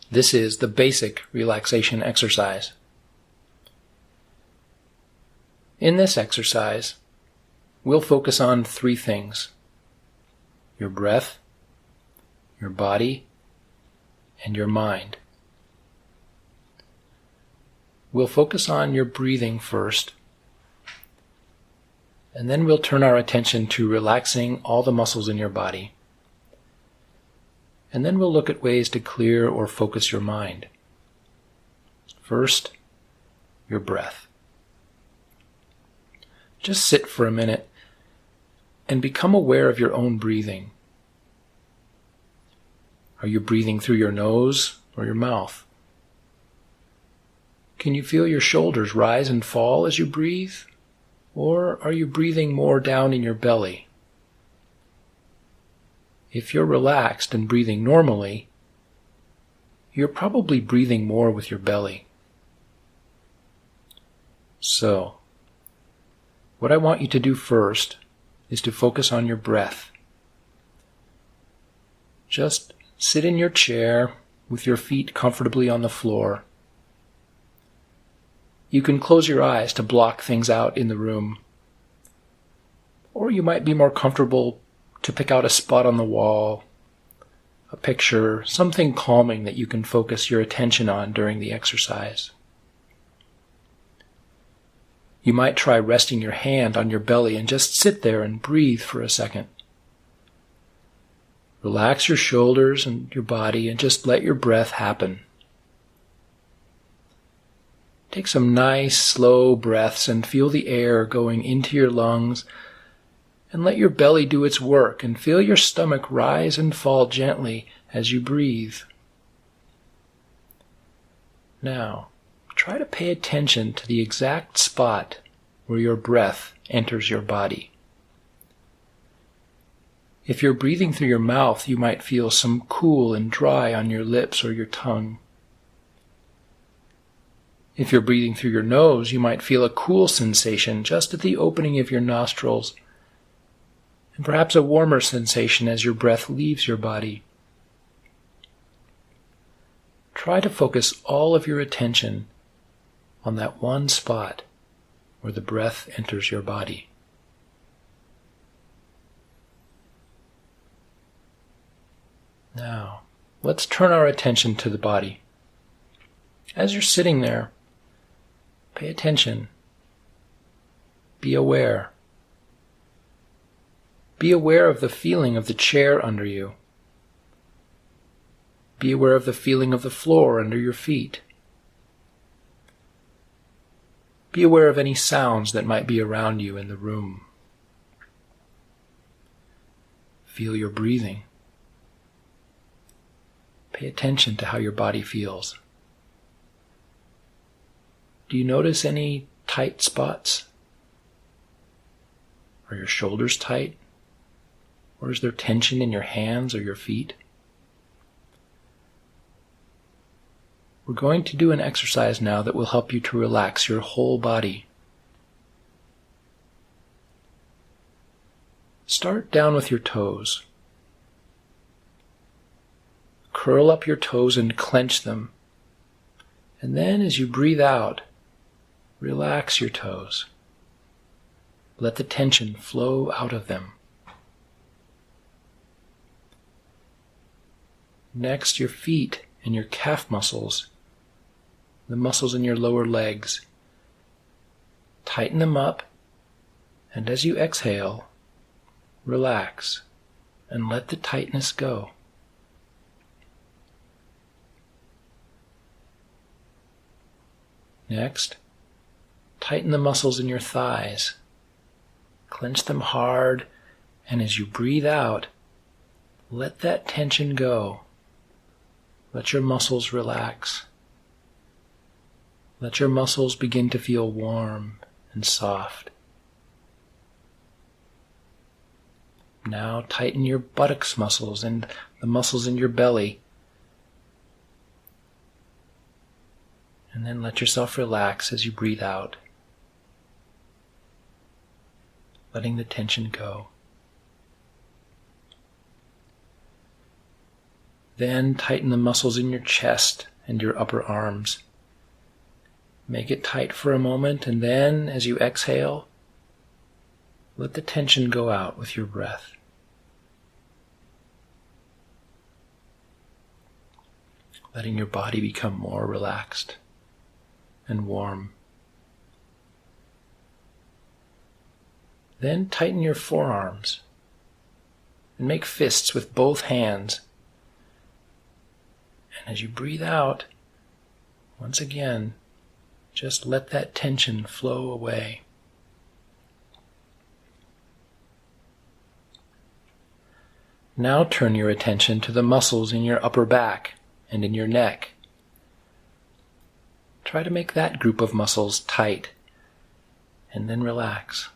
This is the basic relaxation exercise. In this exercise, we'll focus on three things: your breath, your body, and your mind. We'll focus on your breathing first, and then we'll turn our attention to relaxing all the muscles in your body. And then we'll look at ways to clear or focus your mind. First, your breath. Just sit for a minute and become aware of your own breathing. Are you breathing through your nose or your mouth? Can you feel your shoulders rise and fall as you breathe? Or are you breathing more down in your belly? If you're relaxed and breathing normally, you're probably breathing more with your belly. So, what I want you to do first is to focus on your breath. Just sit in your chair with your feet comfortably on the floor. You can close your eyes to block things out in the room. Or you might be more comfortable to pick out a spot on the wall, a picture, something calming that you can focus your attention on during the exercise. You might try resting your hand on your belly and just sit there and breathe for a second. Relax your shoulders and your body and just let your breath happen. Take some nice, slow breaths and feel the air going into your lungs, and let your belly do its work and feel your stomach rise and fall gently as you breathe. Now, try to pay attention to the exact spot where your breath enters your body. If you're breathing through your mouth, you might feel some cool and dry on your lips or your tongue. If you're breathing through your nose, you might feel a cool sensation just at the opening of your nostrils, and perhaps a warmer sensation as your breath leaves your body. Try to focus all of your attention on that one spot where the breath enters your body. Now, let's turn our attention to the body. As you're sitting there, pay attention. Be aware. Be aware of the feeling of the chair under you. Be aware of the feeling of the floor under your feet. Be aware of any sounds that might be around you in the room. Feel your breathing. Pay attention to how your body feels. Do you notice any tight spots? Are your shoulders tight? Or is there tension in your hands or your feet? We're going to do an exercise now that will help you to relax your whole body. Start down with your toes. Curl up your toes and clench them. And then as you breathe out, relax your toes. Let the tension flow out of them. Next, your feet and your calf muscles, the muscles in your lower legs. Tighten them up, and as you exhale, relax and let the tightness go. Next, tighten the muscles in your thighs. Clench them hard, and as you breathe out, let that tension go. Let your muscles relax. Let your muscles begin to feel warm and soft. Now tighten your buttocks muscles and the muscles in your belly. And then let yourself relax as you breathe out, letting the tension go. Then tighten the muscles in your chest and your upper arms. Make it tight for a moment, and then, as you exhale, let the tension go out with your breath. Letting your body become more relaxed and warm. Then tighten your forearms and make fists with both hands. And as you breathe out, once again, just let that tension flow away. Now turn your attention to the muscles in your upper back and in your neck. Try to make that group of muscles tight, and then relax.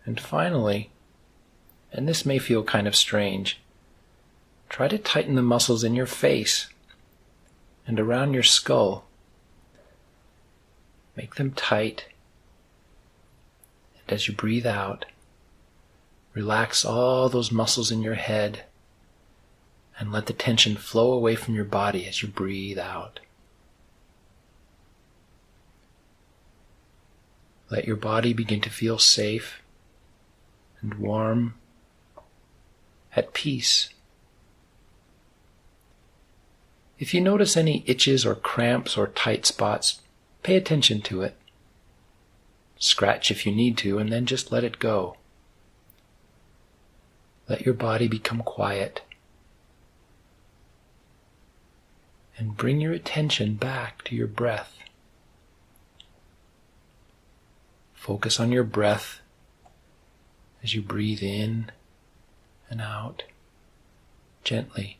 And finally, and this may feel kind of strange, try to tighten the muscles in your face and around your skull. Make them tight, and as you breathe out, relax all those muscles in your head and let the tension flow away from your body as you breathe out. Let your body begin to feel safe and warm, at peace. If you notice any itches or cramps or tight spots, pay attention to it. Scratch if you need to, and then just let it go. Let your body become quiet. And bring your attention back to your breath. Focus on your breath as you breathe in and out gently.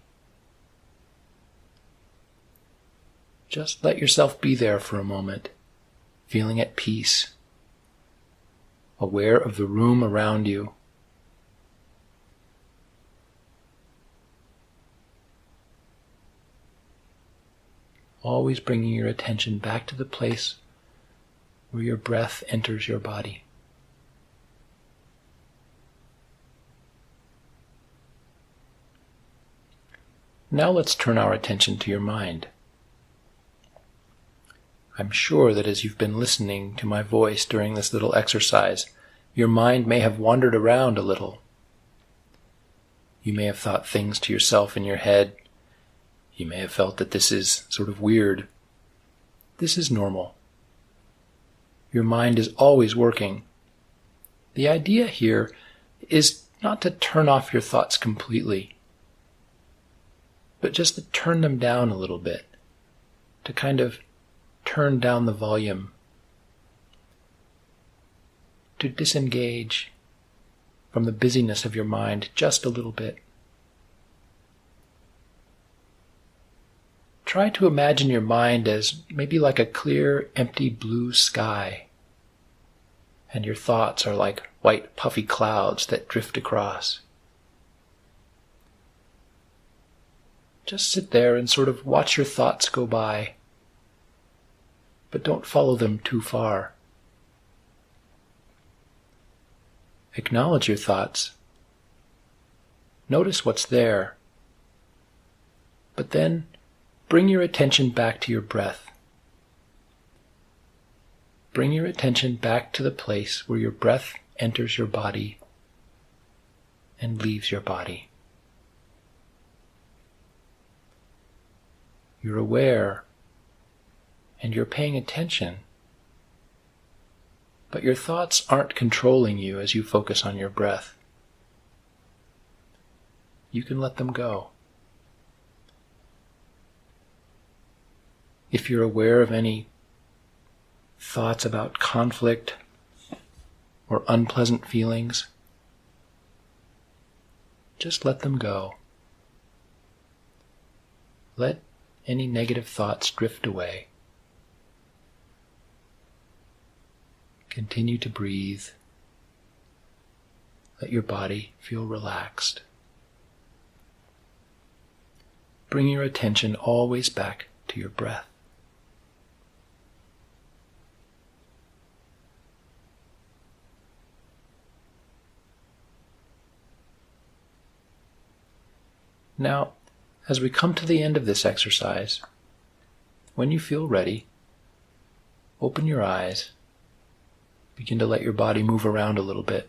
Just let yourself be there for a moment, feeling at peace, aware of the room around you. Always bringing your attention back to the place where your breath enters your body. Now let's turn our attention to your mind. I'm sure that as you've been listening to my voice during this little exercise, your mind may have wandered around a little. You may have thought things to yourself in your head. You may have felt that this is sort of weird. This is normal. Your mind is always working. The idea here is not to turn off your thoughts completely, but just to turn them down a little bit, to kind of turn down the volume, to disengage from the busyness of your mind just a little bit. Try to imagine your mind as maybe like a clear, empty blue sky, and your thoughts are like white, puffy clouds that drift across. Just sit there and sort of watch your thoughts go by, but don't follow them too far. Acknowledge your thoughts. Notice what's there, but then bring your attention back to your breath. Bring your attention back to the place where your breath enters your body and leaves your body. You're aware and you're paying attention, but your thoughts aren't controlling you as you focus on your breath. You can let them go. If you're aware of any thoughts about conflict or unpleasant feelings, just let them go. Let any negative thoughts drift away. Continue to breathe. Let your body feel relaxed. Bring your attention always back to your breath. Now, as we come to the end of this exercise, when you feel ready, open your eyes. Begin to let your body move around a little bit.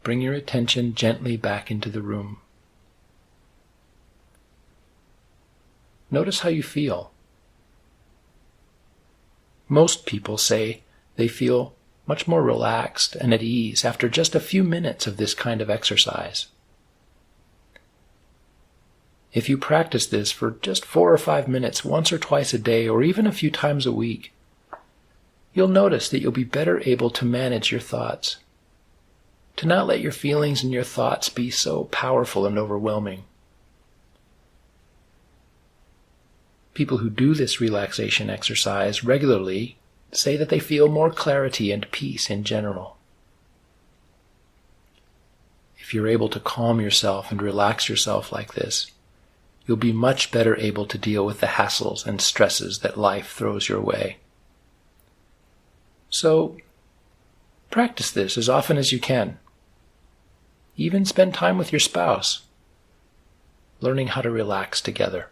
Bring your attention gently back into the room. Notice how you feel. Most people say they feel much more relaxed and at ease after just a few minutes of this kind of exercise. If you practice this for just 4 or 5 minutes once or twice a day, or even a few times a week, you'll notice that you'll be better able to manage your thoughts, to not let your feelings and your thoughts be so powerful and overwhelming. People who do this relaxation exercise regularly say that they feel more clarity and peace in general. If you're able to calm yourself and relax yourself like this, you'll be much better able to deal with the hassles and stresses that life throws your way. So, practice this as often as you can. Even spend time with your spouse, learning how to relax together.